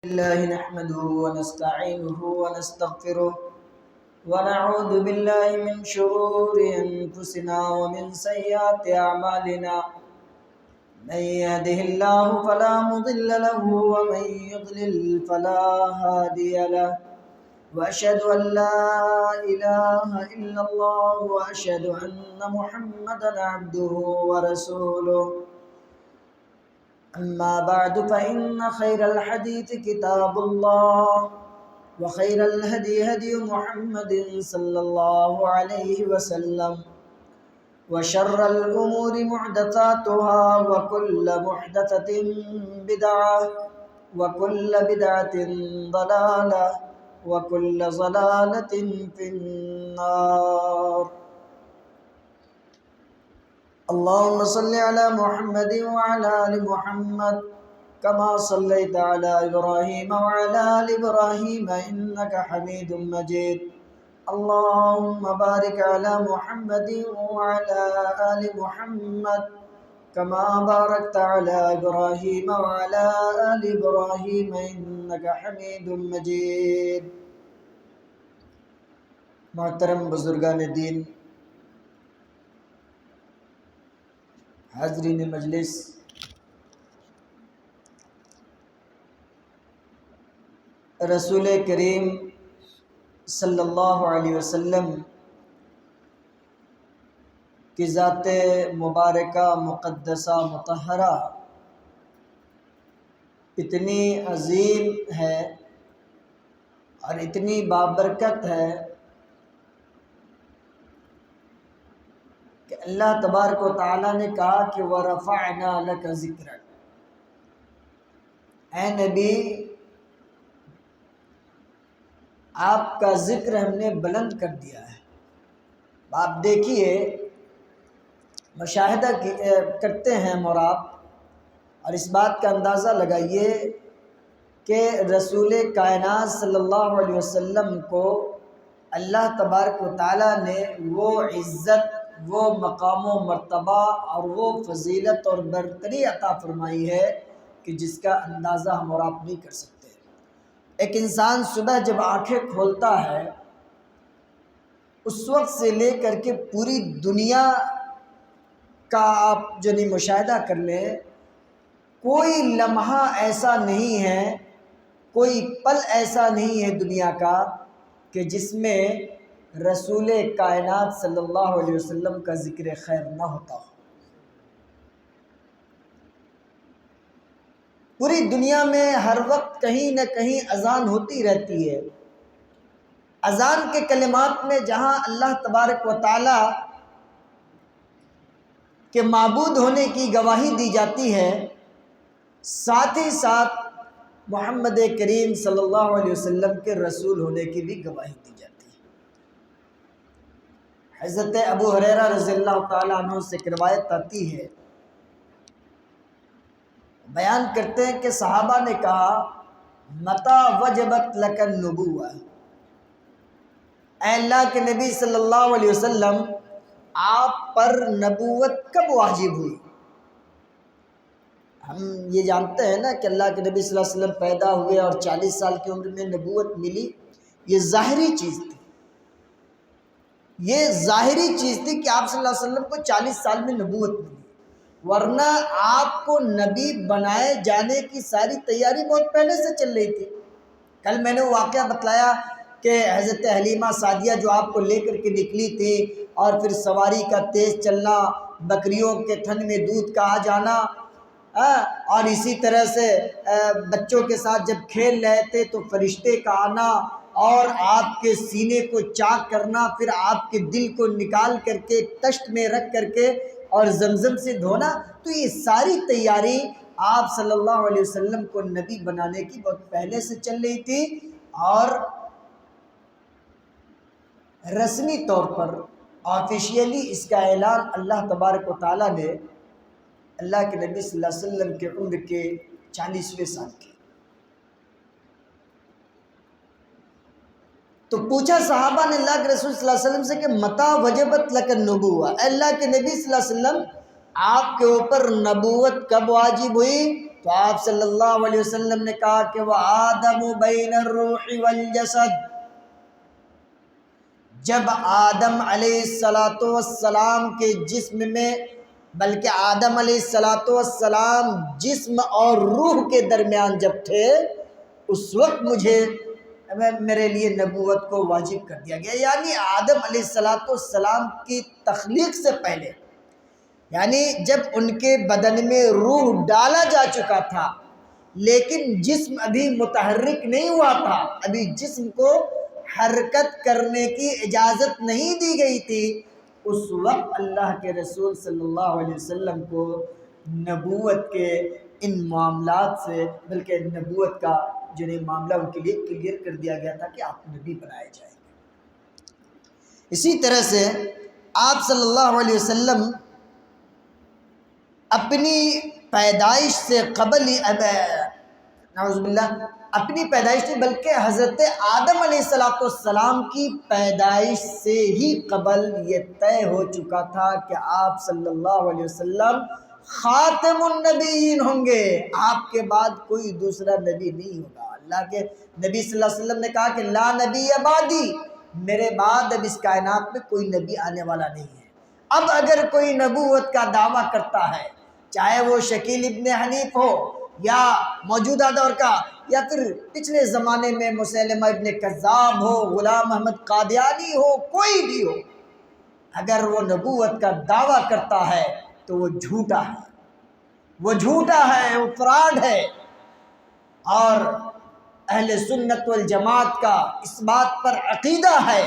الله نحمده ونستعينه ونستغفره ونعوذ بالله من شرور أنفسنا ومن سيئات أعمالنا من يهده الله فلا مضل له ومن يضلل فلا هادي له وأشهد أن لا إله إلا الله وأشهد أن محمدا عبده ورسوله أما بعد فإن خير الحديث كتاب الله وخير الهدي هدي محمد صلى الله عليه وسلم وشر الأمور محدثاتها وكل محدثة بدعة وكل بدعة ضلالة وكل ضلالة في النار. اللهم صل على محمد وعلى آل محمد كما صليت على إبراهيم وعلى آل إبراهيم إنك حميد مجيد. اللهم بارك على محمد وعلى آل محمد كما باركت على إبراهيم وعلى آل إبراهيم إنك حميد مجيد. محترم بزرگان دین، حاضرین مجلس، رسول کریم صلی اللہ علیہ وسلم کی ذات مبارکہ مقدسہ مطہرہ اتنی عظیم ہے اور اتنی بابرکت ہے کہ اللہ تبارک و تعالیٰ نے کہا کہ وَرَفَعْنَا لَكَ ذِكْرَكَ، اے نبی آپ کا ذکر ہم نے بلند کر دیا ہے. آپ دیکھیے، مشاہدہ کرتے ہیں اور اس بات کا اندازہ لگائیے کہ رسول کائنات صلی اللہ علیہ وسلم کو اللہ تبارک و تعالیٰ نے وہ عزت، وہ مقام و مرتبہ اور وہ فضیلت اور برتری عطا فرمائی ہے کہ جس کا اندازہ ہم اور آپ نہیں کر سکتے. ایک انسان صبح جب آنکھیں کھولتا ہے اس وقت سے لے کر کے پوری دنیا کا آپ مشاہدہ کر لیں، کوئی لمحہ ایسا نہیں ہے، کوئی پل ایسا نہیں ہے دنیا کا کہ جس میں رسول کائنات صلی اللہ علیہ وسلم کا ذکر خیر نہ ہوتا ہو. پوری دنیا میں ہر وقت کہیں نہ کہیں اذان ہوتی رہتی ہے. اذان کے کلمات میں جہاں اللہ تبارک و تعالی کے معبود ہونے کی گواہی دی جاتی ہے، ساتھ ہی ساتھ محمد کریم صلی اللہ علیہ وسلم کے رسول ہونے کی بھی گواہی دی جاتی ہے. حضرت ابو ہریرہ رضی اللہ تعالیٰ عنہ سے روایت آتی ہے، بیان کرتے ہیں کہ صحابہ نے کہا متی وجبت لک النبوہ، اے اللہ کے نبی صلی اللہ علیہ وسلم آپ پر نبوت کب واجب ہوئی؟ ہم یہ جانتے ہیں نا کہ اللہ کے نبی صلی اللہ علیہ وسلم پیدا ہوئے اور 40 سال کی عمر میں نبوت ملی. یہ ظاہری چیز تھی، یہ ظاہری چیز تھی کہ آپ صلی اللہ علیہ وسلم کو 40 سال میں نبوت ملی، ورنہ آپ کو نبی بنائے جانے کی ساری تیاری بہت پہلے سے چل رہی تھی. کل میں نے وہ واقعہ بتلایا کہ حضرت حلیمہ سعدیہ جو آپ کو لے کر کے نکلی تھی اور پھر سواری کا تیز چلنا، بکریوں کے تھن میں دودھ کا آ جانا، اور اسی طرح سے بچوں کے ساتھ جب کھیل رہے تھے تو فرشتے کا آنا اور آپ کے سینے کو چاک کرنا، پھر آپ کے دل کو نکال کر کے تشت میں رکھ کر کے اور زمزم سے دھونا. تو یہ ساری تیاری آپ صلی اللہ علیہ وسلم کو نبی بنانے کی بہت پہلے سے چل رہی تھی، اور رسمی طور پر آفیشیلی اس کا اعلان اللہ تبارک و تعالیٰ نے اللہ کے نبی صلی اللہ علیہ وسلم کے عمر کے 40ویں سال کی. تو پوچھا صحابہ نے اللہ کے رسول صلی اللہ علیہ وسلم سے کہ متی وجبت لک النبوہ، اے اللہ کے نبی صلی اللہ علیہ وسلم آپ کے اوپر نبوت کب واجب ہوئی؟ تو آپ صلی اللہ علیہ وسلم نے کہا کہ وہ آدم بین الروح والجسد، جب آدم علیہ السلام کے جسم میں، بلکہ آدم علیہ السلام جسم اور روح کے درمیان جب تھے، اس وقت میرے لیے نبوت کو واجب کر دیا گیا۔ یعنی آدم علیہ السلام کی تخلیق سے پہلے، یعنی جب ان کے بدن میں روح ڈالا جا چکا تھا لیکن جسم ابھی متحرک نہیں ہوا تھا، ابھی جسم کو حرکت کرنے کی اجازت نہیں دی گئی تھی، اس وقت اللہ کے رسول صلی اللہ علیہ وسلم کو نبوت کے ان معاملات سے، بلکہ نبوت کا جو معاملہ ان کے لیے کلیئر کر دیا گیا تھا کہ آپ نبی بنائے جائیں گے۔ اسی طرح سے آپ صلی اللہ علیہ وسلم اپنی پیدائش سے قبل ہی، نعوذ باللہ، اپنی پیدائش سے بلکہ حضرت آدم علیہ السلام کی پیدائش سے ہی قبل یہ طے ہو چکا تھا کہ آپ صلی اللہ علیہ وسلم خاتم النبیین ہوں گے، آپ کے بعد کوئی دوسرا نبی نہیں ہوگا۔ اللہ کے نبی صلی اللہ علیہ وسلم نے کہا کہ لا نبی بعدی، میرے بعد اب اس کائنات میں کوئی نبی آنے والا نہیں ہے۔ اب اگر کوئی نبوت کا دعویٰ کرتا ہے، چاہے وہ شکیل ابن حنیف ہو یا موجودہ دور کا، یا پھر پچھلے زمانے میں مسیلمہ ابن کذاب ہو، غلام احمد قادیانی ہو، کوئی بھی ہو، اگر وہ نبوت کا دعویٰ کرتا ہے تو وہ جھوٹا ہے، وہ جھوٹا ہے، وہ فراڈ ہے۔ اور اہل سنت والجماعت کا اس بات پر عقیدہ ہے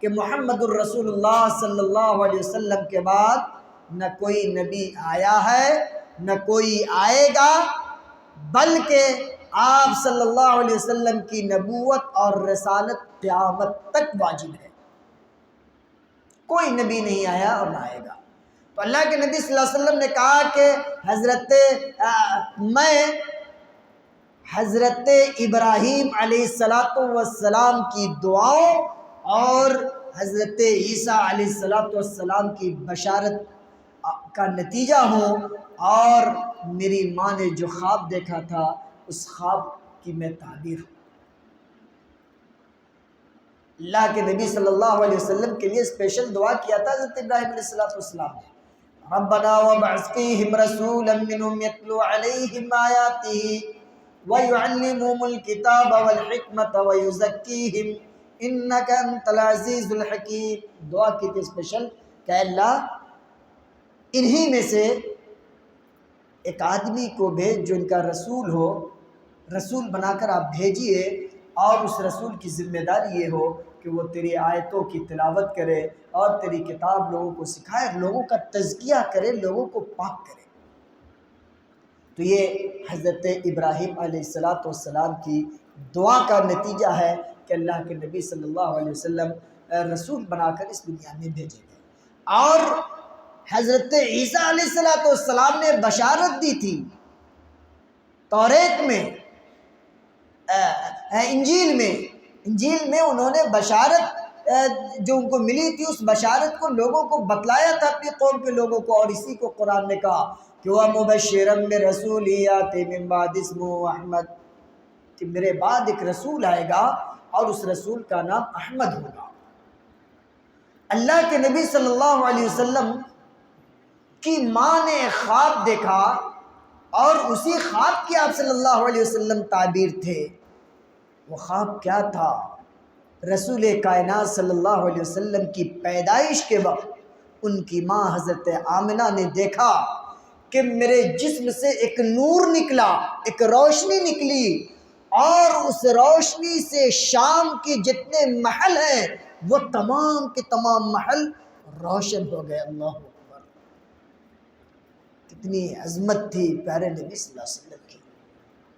کہ محمد الرسول اللہ صلی اللہ علیہ وسلم کے بعد نہ کوئی نبی آیا ہے نہ کوئی آئے گا، بلکہ آپ صلی اللہ علیہ وسلم کی نبوت اور رسالت قیامت تک واجب ہے۔ کوئی نبی نہیں آیا اور نہ آئے گا۔ تو اللہ کے نبی صلی اللہ علیہ وسلم نے کہا کہ میں حضرت ابراہیم علیہ السلام کی دعاؤں اور حضرت عیسیٰ علیہ السلام کی بشارت کا نتیجہ ہوں، اور میری ماں نے جو خواب دیکھا تھا اس خواب کی میں تعبیر ہوں۔ اللہ کے نبی صلی اللہ علیہ وسلم کے لیے اسپیشل دعا کیا تھا حضرت ابراہیم علیہ السلام نے، ربنا وابعث فیہم رسولا منہم یتلو علیہم آیاتہ وَيُعَلِّمُهُمُ الْكِتَابَ وَالْحِكْمَةَ وَيُزَكِّيهِمْ إِنَّكَ أَنْتَ الْعَزِيزُ الْحَكِيمُ۔ دعا کی تھی اسپیشل کہ اللہ انہی میں سے ایک آدمی کو بھیج جو ان کا رسول ہو، رسول بنا کر آپ بھیجیے، اور اس رسول کی ذمہ داری یہ ہو کہ وہ تیری آیتوں کی تلاوت کرے اور تیری کتاب لوگوں کو سکھائے، لوگوں کا تزکیہ کرے، لوگوں کو پاک کرے۔ تو یہ حضرت ابراہیم علیہ السلام کی دعا کا نتیجہ ہے کہ اللہ کے نبی صلی اللہ علیہ وسلم رسول بنا کر اس دنیا میں بھیجے گئے۔ اور حضرت عیسیٰ علیہ السلام نے بشارت دی تھی توریت میں، انجیل میں انہوں نے بشارت جو ان کو ملی تھی، اس بشارت کو لوگوں کو بتلایا تھا، اپنی قوم کے لوگوں کو، اور اسی کو قرآن نے کہا کہ وہ مبشرم برسول یاتی من بعد اسمہ احمد، کہ میرے بعد ایک رسول آئے گا اور اس رسول کا نام احمد ہوگا۔ اللہ کے نبی صلی اللہ علیہ وسلم کی ماں نے خواب دیکھا، اور اسی خواب کی آپ صلی اللہ علیہ وسلم تعبیر تھے۔ وہ خواب کیا تھا؟ رسول کائنات صلی اللہ علیہ وسلم کی پیدائش کے وقت ان کی ماں حضرت آمنہ نے دیکھا کہ میرے جسم سے ایک نور نکلا، ایک روشنی نکلی، اور اس روشنی سے شام کے جتنے محل ہیں وہ تمام کے تمام محل روشن ہو گئے۔ اللہ اکبر! کتنی عظمت تھی پیارے نبی صلی اللہ علیہ وسلم کی۔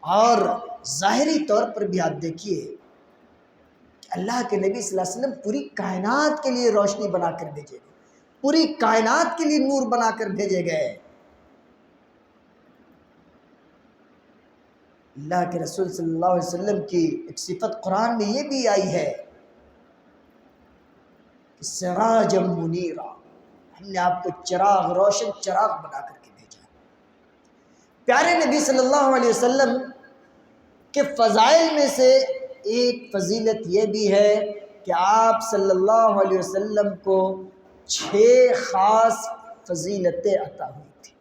اور ظاہری طور پر بھی آپ دیکھیے کہ اللہ کے نبی صلی اللہ علیہ وسلم پوری کائنات کے لیے روشنی بنا کر بھیجے گئے، پوری کائنات کے لیے نور بنا کر بھیجے گئے۔ اللہ کے رسول صلی اللہ علیہ وسلم کی ایک صفت قرآن میں یہ بھی آئی ہے کہ سراجا منیرا، ہم نے آپ کو چراغ، روشن چراغ بنا کر کے بھیجا۔ پیارے نبی صلی اللہ علیہ وسلم کے فضائل میں سے ایک فضیلت یہ بھی ہے کہ آپ صلی اللہ علیہ وسلم کو 6 خاص فضیلتیں عطا ہوئی تھی۔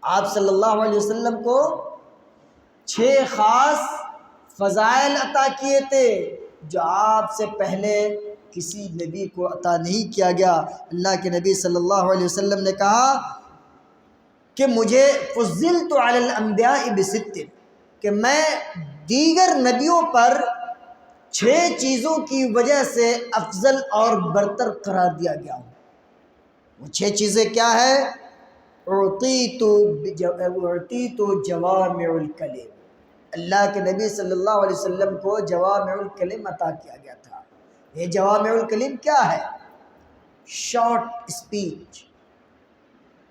آپ صلی اللہ علیہ وسلم کو 6 خاص فضائل عطا کیے تھے جو آپ سے پہلے کسی نبی کو عطا نہیں کیا گیا۔ اللہ کے نبی صلی اللہ علیہ وسلم نے کہا کہ مجھے فضلت علی الانبیاء بست، کہ میں دیگر نبیوں پر 6 چیزوں کی وجہ سے افضل اور برتر قرار دیا گیا ہوں۔ وہ 6 چیزیں کیا ہے؟ اعطیت جوامع الکلم، اللہ کے نبی صلی اللہ علیہ وسلم کو جوامع الکلم عطا کیا گیا تھا۔ یہ جوامع الکلم کیا ہے؟ شارٹ اسپیچ،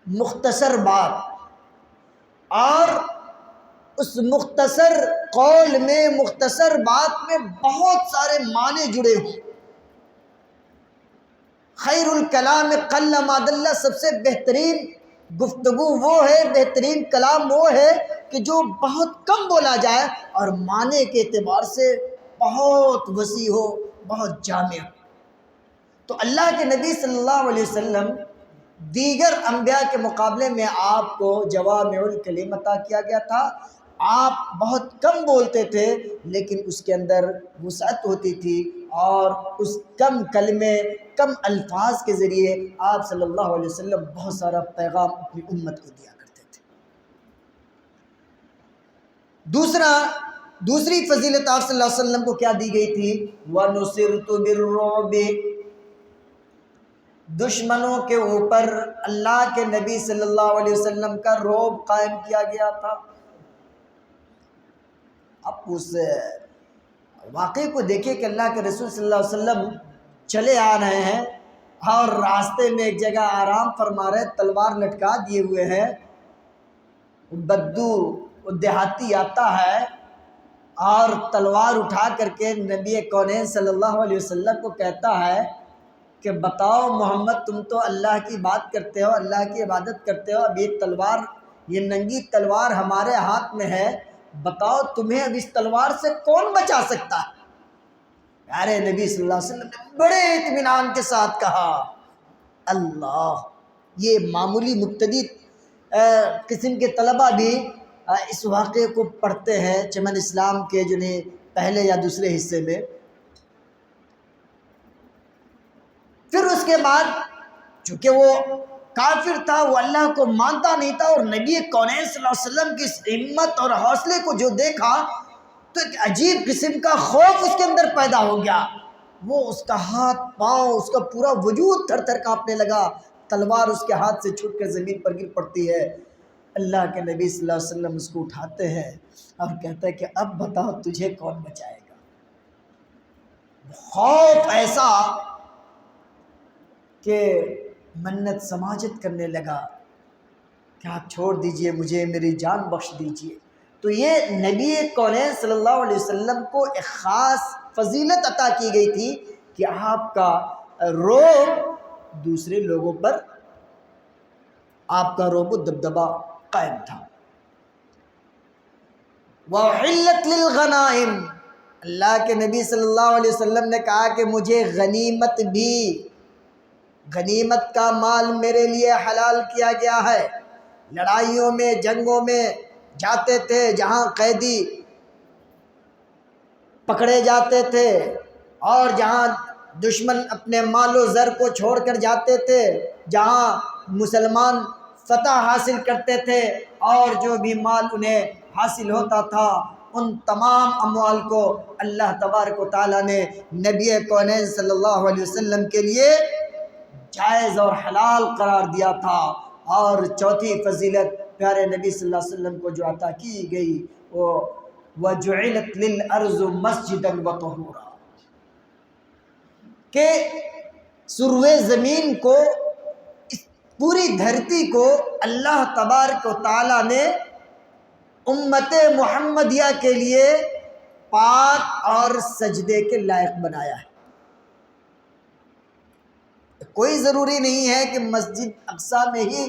مختصر بات، اور اس مختصر قول میں، مختصر بات میں بہت سارے معنی جڑے ہوئے۔ خیر الکلام قل ما دل، سب سے بہترین گفتگو وہ ہے، بہترین کلام وہ ہے کہ جو بہت کم بولا جائے اور معنی کے اعتبار سے بہت وسیع ہو، بہت جامع ہو۔ تو اللہ کے نبی صلی اللہ علیہ وسلم دیگر انبیاء کے مقابلے میں آپ کو جوامع الکلم عطا کیا گیا تھا۔ آپ بہت کم بولتے تھے لیکن اس کے اندر وسعت ہوتی تھی، اور اس کم کلمے، کم الفاظ کے ذریعے آپ صلی اللہ علیہ وسلم بہت سارا پیغام اپنی امت کو دیا کرتے تھے۔ دوسری فضیلت آپ صلی اللہ علیہ وسلم کو کیا دی گئی تھی؟ وَنُصِرْتُ بِالرُّعْبِ، دشمنوں کے اوپر اللہ کے نبی صلی اللہ علیہ وسلم کا رعب قائم کیا گیا تھا۔ اب اس واقعے کو دیکھیں کہ اللہ کے رسول صلی اللہ علیہ وسلم چلے آ رہے ہیں اور راستے میں ایک جگہ آرام فرما رہے، تلوار لٹکا دیے ہوئے ہیں۔ بدو دیہاتی آتا ہے اور تلوار اٹھا کر کے نبی کونین صلی اللہ علیہ وسلم کو کہتا ہے کہ بتاؤ محمد، تم تو اللہ کی بات کرتے ہو، اللہ کی عبادت کرتے ہو، اب یہ تلوار، یہ ننگی تلوار ہمارے ہاتھ میں ہے، بتاؤ تمہیں اب اس تلوار سے کون بچا سکتا ہے؟ پیارے نبی صلی اللہ علیہ وسلم نے بڑے اطمینان کے ساتھ کہا اللہ۔ یہ معمولی مبتدی قسم کے طلبہ بھی اس واقعے کو پڑھتے ہیں چمن اسلام کے جنہیں پہلے یا دوسرے حصے میں۔ پھر اس کے بعد چونکہ وہ کافر تھا، وہ اللہ کو مانتا نہیں تھا، اور نبی کونین صلی اللہ علیہ وسلم کی اس ہمت اور حوصلے کو جو دیکھا تو ایک عجیب قسم کا خوف اس کے اندر پیدا ہو گیا۔ وہ اس کا ہاتھ پاؤں، اس کا پورا وجود تھر تھر کانپنے لگا۔ تلوار اس کے ہاتھ سے چھوٹ کر زمین پر گر پڑتی ہے۔ اللہ کے نبی صلی اللہ علیہ وسلم اس کو اٹھاتے ہیں اور کہتے ہیں کہ اب بتاؤ تجھے کون بچائے گا؟ خوف ایسا کہ منت سماجت کرنے لگا کہ آپ چھوڑ دیجئے مجھے، میری جان بخش دیجئے۔ تو یہ نبی کونین صلی اللہ علیہ وسلم کو ایک خاص فضیلت عطا کی گئی تھی کہ آپ کا رعب دوسرے لوگوں پر، آپ کا رعب و دبدبہ قائم تھا۔ وَأُحِلَّتْ لِلْغَنَائِمِ، اللہ کے نبی صلی اللہ علیہ وسلم نے کہا کہ مجھے غنیمت بھی، غنیمت کا مال میرے لیے حلال کیا گیا ہے۔ لڑائیوں میں، جنگوں میں جاتے تھے، جہاں قیدی پکڑے جاتے تھے اور جہاں دشمن اپنے مال و زر کو چھوڑ کر جاتے تھے، جہاں مسلمان فتح حاصل کرتے تھے، اور جو بھی مال انہیں حاصل ہوتا تھا ان تمام اموال کو اللہ تبارک و تعالیٰ نے نبی کونین صلی اللہ علیہ وسلم کے لیے جائز اور حلال قرار دیا تھا۔ اور چوتھی فضیلت پیارے نبی صلی اللہ علیہ وسلم کو جو عطا کی گئی وہ وَجُعِلَتْ لِلْأَرْضُ مَسْجِدًا وَطَهُورًا، کہ سروے زمین کو، اس پوری دھرتی کو اللہ تبارک و تعالیٰ نے امت محمدیہ کے لیے پاک اور سجدے کے لائق بنایا ہے۔ کوئی ضروری نہیں ہے کہ مسجد اقصیٰ میں ہی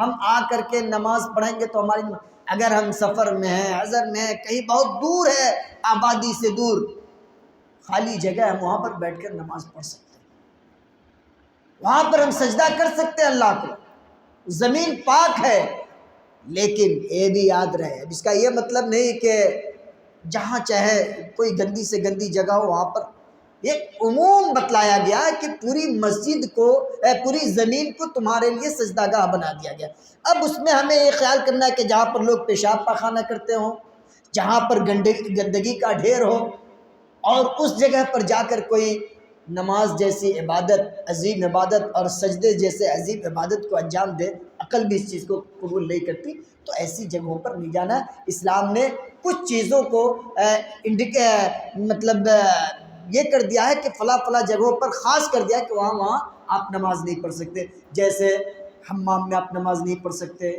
ہم آ کر کے نماز پڑھیں گے تو ہماری اگر ہم سفر میں ہیں، حضر میں ہیں، کہیں بہت دور ہے، آبادی سے دور، خالی جگہ ہم وہاں پر بیٹھ کر نماز پڑھ سکتے ہیں، وہاں پر ہم سجدہ کر سکتے ہیں اللہ کو، زمین پاک ہے۔ لیکن یہ بھی یاد رہے، اب اس کا یہ مطلب نہیں کہ جہاں چاہے کوئی گندی سے گندی جگہ ہو وہاں پر، ایک عموم بتلایا گیا کہ پوری مسجد کو، پوری زمین کو تمہارے لیے سجدہ گاہ بنا دیا گیا۔ اب اس میں ہمیں یہ خیال کرنا ہے کہ جہاں پر لوگ پیشاب پاخانہ کرتے ہوں، جہاں پر گندگی کا ڈھیر ہو، اور اس جگہ پر جا کر کوئی نماز جیسی عبادت، عظیم عبادت، اور سجدے جیسے عظیم عبادت کو انجام دے، عقل بھی اس چیز کو قبول نہیں کرتی، تو ایسی جگہوں پر نہیں جانا۔ اسلام نے کچھ چیزوں کو مطلب یہ کر دیا ہے کہ فلاں فلاں جگہوں پر خاص کر دیا ہے کہ وہاں آپ نماز نہیں پڑھ سکتے، جیسے حمام میں آپ نماز نہیں پڑھ سکتے،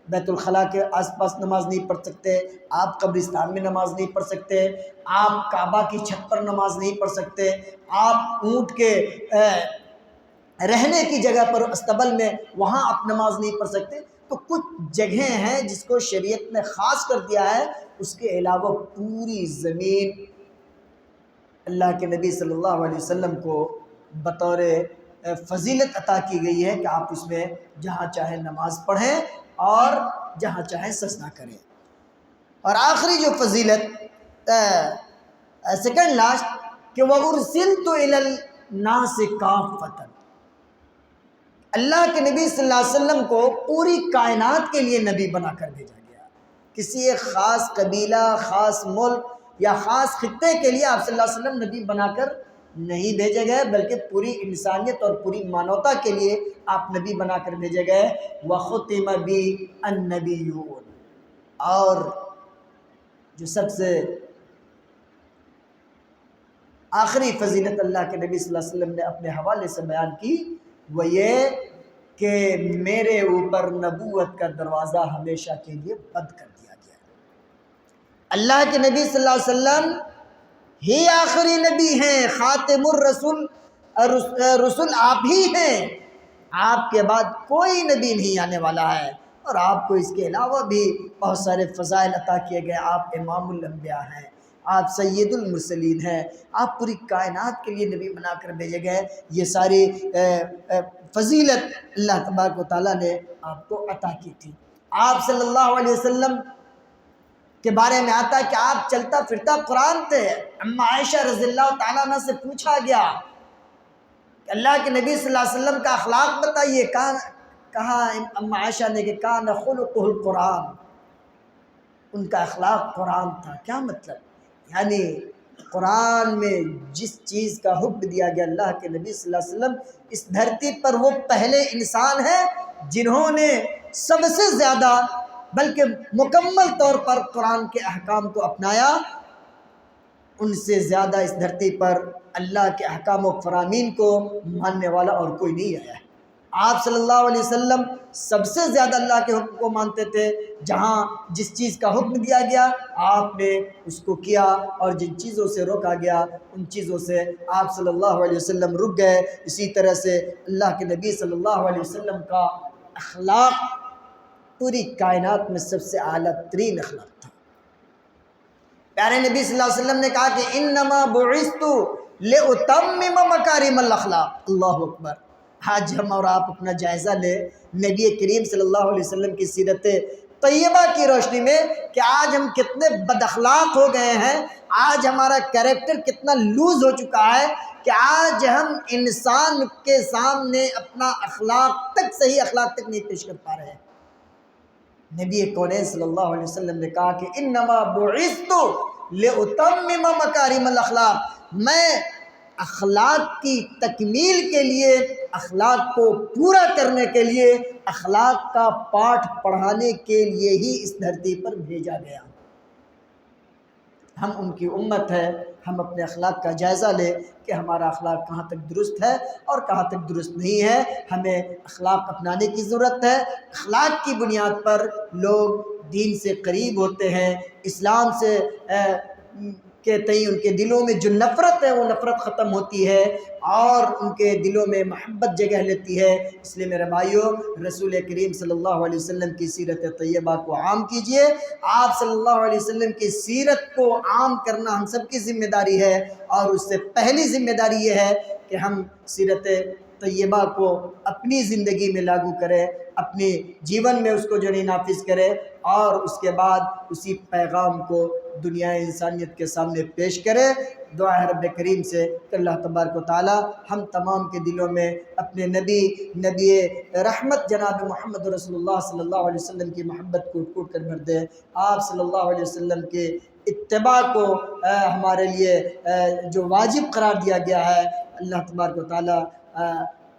بیت الخلاء کے آس پاس نماز نہیں پڑھ سکتے، آپ قبرستان میں نماز نہیں پڑھ سکتے، آپ کعبہ کی چھت پر نماز نہیں پڑھ سکتے، آپ اونٹ کے رہنے کی جگہ پر استبل میں وہاں آپ نماز نہیں پڑھ سکتے۔ تو کچھ جگہیں ہیں جس کو شریعت نے خاص کر دیا ہے، اس کے علاوہ پوری زمین اللہ کے نبی صلی اللہ علیہ وسلم کو بطور فضیلت عطا کی گئی ہے کہ آپ اس میں جہاں چاہے نماز پڑھیں اور جہاں چاہے سجدہ کریں۔ اور آخری جو فضیلت، سیکنڈ لاسٹ، کہ وَأُرْسِلْتُ إِلَى النَّاسِ كَافَّةً، اللہ کے نبی صلی اللہ علیہ وسلم کو پوری کائنات کے لیے نبی بنا کر بھیجا گیا، کسی ایک خاص قبیلہ، خاص ملک یا خاص خطے کے لیے آپ صلی اللہ علیہ وسلم نبی بنا کر نہیں بھیجے گئے، بلکہ پوری انسانیت اور پوری مانوتا کے لیے آپ نبی بنا کر بھیجے گئے۔ وَخُتِمَ بِي النَّبِيُّونَ، اور جو سب سے آخری فضیلت اللہ کے نبی صلی اللہ علیہ وسلم نے اپنے حوالے سے بیان کی، وہ یہ کہ میرے اوپر نبوت کا دروازہ ہمیشہ کے لیے بند کر دیا گیا۔ اللہ کے نبی صلی اللہ علیہ وسلم ہی آخری نبی ہیں، خاتم الرسول، رسول آپ ہی ہیں، آپ کے بعد کوئی نبی نہیں آنے والا ہے، اور آپ کو اس کے علاوہ بھی بہت سارے فضائل عطا کیے گئے۔ آپ امام الانبیاء ہیں، آپ سید المرسلین ہیں، آپ پوری کائنات کے لیے نبی بنا کر بھیجے گئے۔ یہ ساری فضیلت اللہ تبارک و تعالیٰ نے آپ کو عطا کی تھی۔ آپ صلی اللہ علیہ وسلم کے بارے میں آتا ہے کہ آپ چلتا پھرتا قرآن تھے۔ اما عائشہ رضی اللہ تعالیٰ عنہ سے پوچھا گیا کہ اللہ کے نبی صلی اللہ علیہ وسلم کا اخلاق بتائیے، کہا اما عائشہ نے کہ کان خلقہ القرآن، ان کا اخلاق قرآن تھا۔ کیا مطلب؟ یعنی قرآن میں جس چیز کا حکم دیا گیا اللہ کے نبی صلی اللہ علیہ وسلم اس دھرتی پر وہ پہلے انسان ہیں جنہوں نے سب سے زیادہ بلکہ مکمل طور پر قرآن کے احکام کو اپنایا۔ ان سے زیادہ اس دھرتی پر اللہ کے احکام و فرامین کو ماننے والا اور کوئی نہیں آیا ہے۔ آپ صلی اللہ علیہ وسلم سب سے زیادہ اللہ کے حکم کو مانتے تھے، جہاں جس چیز کا حکم دیا گیا آپ نے اس کو کیا، اور جن چیزوں سے روکا گیا ان چیزوں سے آپ صلی اللہ علیہ وسلم رک گئے۔ اسی طرح سے اللہ کے نبی صلی اللہ علیہ وسلم کا اخلاق پوری کائنات میں سب سے اعلیٰ ترین اخلاق تھا۔ پیارے نبی صلی اللہ علیہ وسلم نے کہا کہ انما بعثت لاتمم مکارم الاخلاق۔ اللہ اکبر۔ آج ہم اور آپ اپنا جائزہ لیں نبی کریم صلی اللہ علیہ وسلم کی سیرت طیبہ کی روشنی میں کہ آج ہم کتنے بد اخلاق ہو گئے ہیں، آج ہمارا کریکٹر کتنا لوز ہو چکا ہے کہ آج ہم انسان کے سامنے اپنا اخلاق تک، صحیح اخلاق تک نہیں پیش کر پا رہے ہیں۔ نبی کونین صلی اللہ علیہ وسلم نے کہا کہ انما بعثت لاتمم مکارم الاخلاق، میں اخلاق کی تکمیل کے لیے، اخلاق کو پورا کرنے کے لیے، اخلاق کا پاٹھ پڑھانے کے لیے ہی اس دھرتی پر بھیجا گیا۔ ہم ان کی امت ہے، ہم اپنے اخلاق کا جائزہ لیں کہ ہمارا اخلاق کہاں تک درست ہے اور کہاں تک درست نہیں ہے۔ ہمیں اخلاق اپنانے کی ضرورت ہے۔ اخلاق کی بنیاد پر لوگ دین سے قریب ہوتے ہیں، اسلام سے کے تئیں ان کے دلوں میں جو نفرت ہے وہ نفرت ختم ہوتی ہے اور ان کے دلوں میں محبت جگہ لیتی ہے۔ اس لیے میرے بھائیوں، رسول کریم صلی اللہ علیہ وسلم کی سیرت طیبہ کو عام کیجئے۔ آپ صلی اللہ علیہ وسلم کی سیرت کو عام کرنا ہم سب کی ذمہ داری ہے، اور اس سے پہلی ذمہ داری یہ ہے کہ ہم سیرت طیبہ کو اپنی زندگی میں لاگو کریں، اپنے جیون میں اس کو جو نافذ کرے، اور اس کے بعد اسی پیغام کو دنیا انسانیت کے سامنے پیش کرے۔ دعا ہے رب کریم سے کہ اللہ تبارک و تعالی ہم تمام کے دلوں میں اپنے نبی رحمت جناب محمد رسول اللہ صلی اللہ علیہ وسلم کی محبت کو کوٹ کر بھر دے۔ آپ صلی اللہ علیہ وسلم کے اتباع کو ہمارے لیے جو واجب قرار دیا گیا ہے، اللہ تبارک و تعالی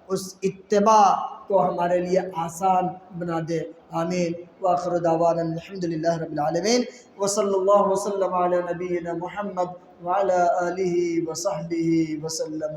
اس اتباع کو ہمارے لیے آسان بنا دے۔ آمین۔ وآخر دعوانا الحمدللہ رب العالمین، وصلی اللہ وسلم علی نبینا محمد وعلی آلہ وصحبہ وسلم۔